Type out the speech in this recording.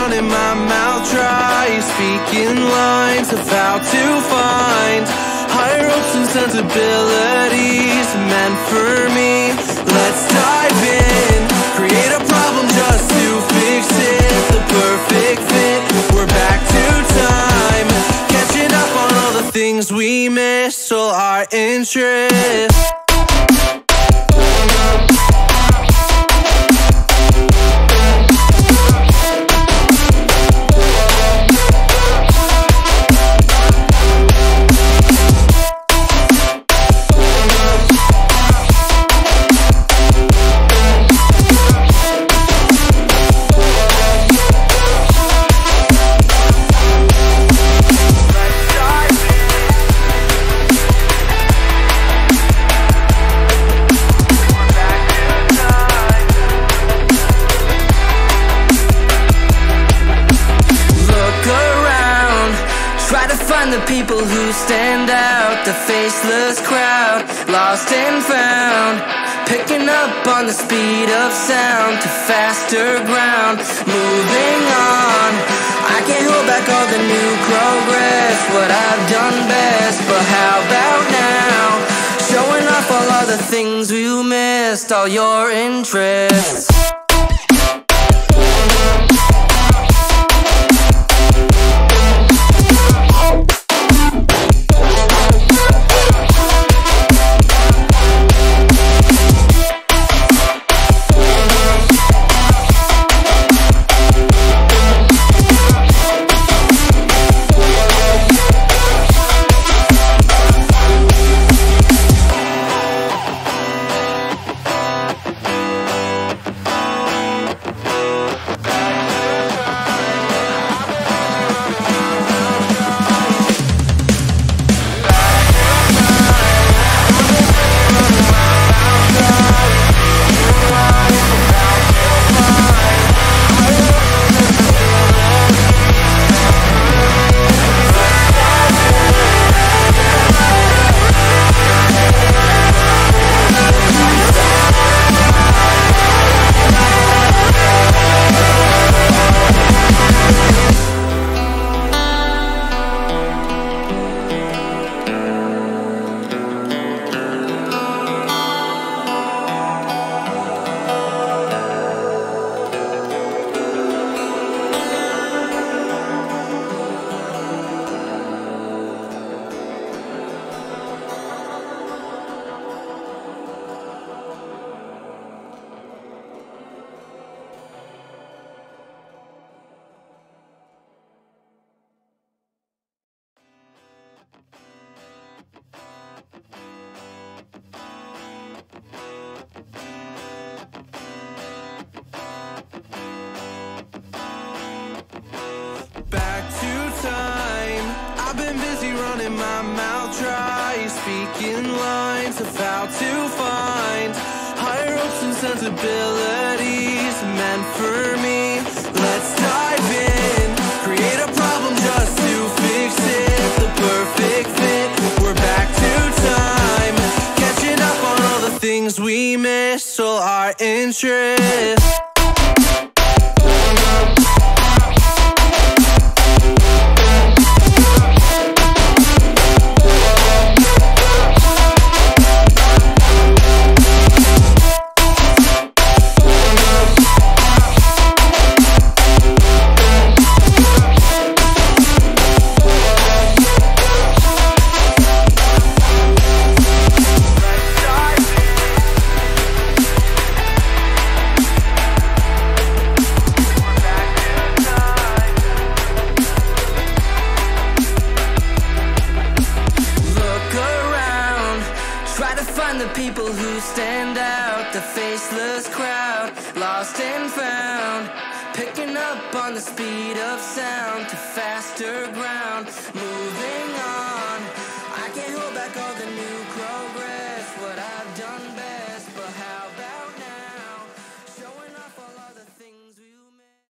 running my mouth dry, speaking lines of how to find higher hopes and sensibilities meant for me. Let's dive in, create a problem just to fix it. The perfect fit, we're back to time, catching up on all the things we missed, all our interests. The people who stand out, the faceless crowd, lost and found, picking up on the speed of sound to faster ground, moving on. I can't hold back all the new progress, what I've done best, but how about now, showing off all the things you missed, all your interests. Running my mouth dry, speaking lines of how to find higher hopes and sensibilities meant for me. Let's dive in, create a problem just to fix it. The perfect fit, we're back to time, catching up on all the things we missed, all our interests. The people who stand out, the faceless crowd, lost and found, picking up on the speed of sound to faster ground, moving on.